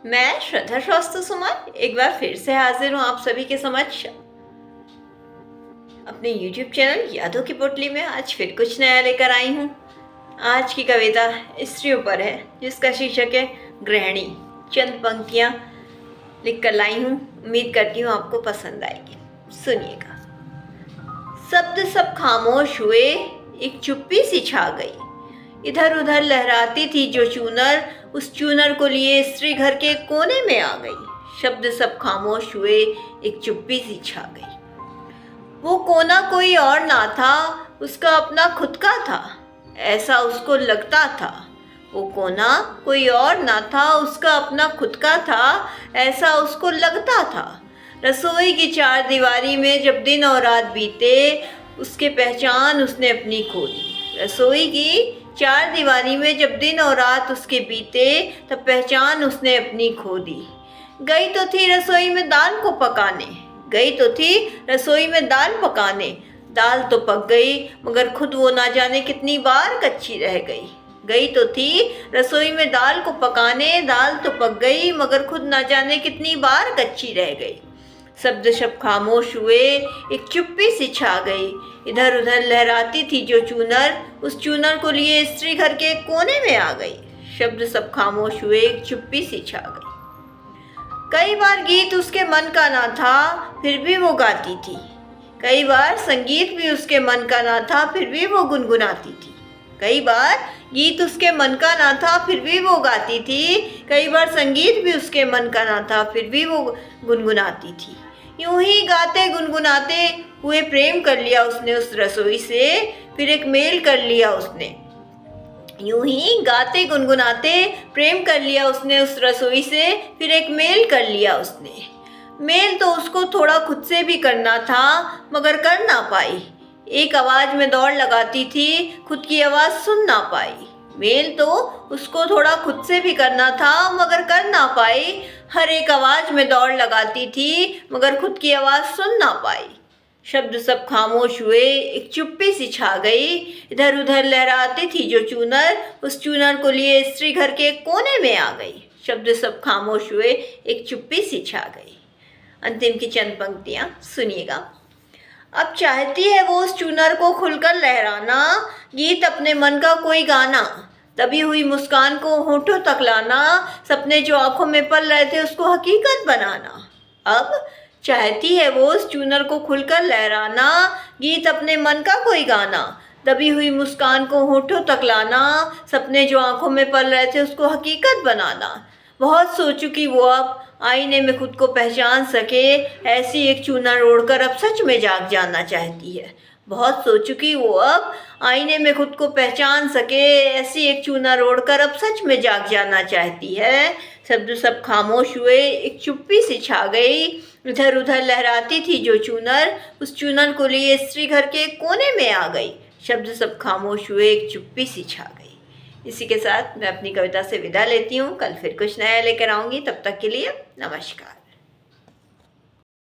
मैं श्रद्धा श्रीवास्तव सुमन एक बार फिर से हाजिर हूँ आप सभी के समक्ष अपने YouTube चैनल यादों की पोटली में। आज फिर कुछ नया लेकर आई हूँ। आज की कविता स्त्रियों पर है, जिसका शीर्षक है गृहिणी। चंद पंक्तियाँ लिखकर लाई हूँ, उम्मीद करती हूँ आपको पसंद आएगी। सुनिएगा। शब्द सब खामोश हुए, एक चुप्पी सी छा गई। इधर उधर लहराती थी जो चूनर, उस चूनर को लिए स्त्री घर के कोने में आ गई। शब्द सब खामोश हुए, एक चुप्पी सी छा गई। वो कोना कोई और ना था, उसका अपना खुद का था, ऐसा उसको लगता था। वो कोना कोई और ना था, उसका अपना खुद का था, ऐसा उसको लगता था। रसोई की चार दीवारी में जब दिन और रात बीते, उसके पहचान उसने अपनी खो दी। रसोई की चार दीवारी में जब दिन और रात उसके बीते, तब पहचान उसने अपनी खो दी। गई तो थी रसोई में दाल को पकाने, गई तो थी रसोई में दाल पकाने। दाल तो पक गई, मगर खुद वो ना जाने कितनी बार कच्ची रह गई। गई तो थी रसोई में दाल को पकाने, दाल तो पक गई, मगर खुद ना जाने कितनी बार कच्ची रह गई। शब्द सब खामोश हुए, एक चुप्पी सी छा गई। इधर उधर लहराती थी जो चूनर, उस चूनर को लिए स्त्री घर के कोने में आ गई। शब्द सब खामोश हुए, एक चुप्पी सी छा गई। कई बार गीत उसके मन का ना था, फिर भी वो गाती थी। कई बार संगीत भी उसके मन का ना था, फिर भी वो गुनगुनाती थी। कई बार गीत उसके मन का ना था, फिर भी वो गाती थी। कई बार संगीत भी उसके मन का ना था, फिर भी वो गुनगुनाती थी। यूं ही गाते गुनगुनाते हुए प्रेम कर लिया उसने उस रसोई से, फिर एक मेल कर लिया उसने। यूं ही गाते गुनगुनाते प्रेम कर लिया उसने उस रसोई से, फिर एक मेल कर लिया उसने। मेल तो उसको थोड़ा खुद से भी करना था, मगर कर ना पाई। एक आवाज़ में दौड़ लगाती थी, खुद की आवाज़ सुन ना पाई। मेल तो उसको थोड़ा खुद से भी करना था, मगर कर ना पाई। हर एक आवाज़ में दौड़ लगाती थी, मगर खुद की आवाज़ सुन ना पाई। शब्द सब खामोश हुए, एक चुप्पी सी छा गई। इधर उधर लहराती थी जो चूनर, उस चूनर को लिए स्त्री घर के कोने में आ गई। शब्द सब खामोश हुए, एक चुप्पी सी छा गई। अंतिम की चंद पंक्तियाँ सुनिएगा। अब चाहती है वो उस चूनर को खुलकर लहराना, गीत अपने मन का कोई गाना, दबी हुई मुस्कान को होठों तक लाना, सपने जो आंखों में पल रहे थे उसको हकीकत बनाना। अब चाहती है वो उस चूनर को खुलकर लहराना, गीत अपने मन का कोई गाना, दबी हुई मुस्कान को होठों तक लाना, सपने जो आंखों में पल रहे थे उसको हकीकत बनाना। बहुत सो चुकी वो अब आईने में खुद को पहचान सके, ऐसी एक चूनर ओढ़कर अब सच में जाग जाना चाहती है। बहुत सो चुकी वो अब आईने में खुद को पहचान सके, ऐसी एक चूनर ओढ़कर अब सच में जाग जाना चाहती है। शब्द सब खामोश हुए, एक चुप्पी सी छा गई। इधर उधर लहराती थी जो चूनर, उस चूनर को लिए स्त्री घर के कोने में आ गई। शब्द सब खामोश हुए, एक चुप्पी सी छा गई। इसी के साथ मैं अपनी कविता से विदा लेती हूँ। कल फिर कुछ नया लेकर आऊँगी, तब तक के लिए नमस्कार।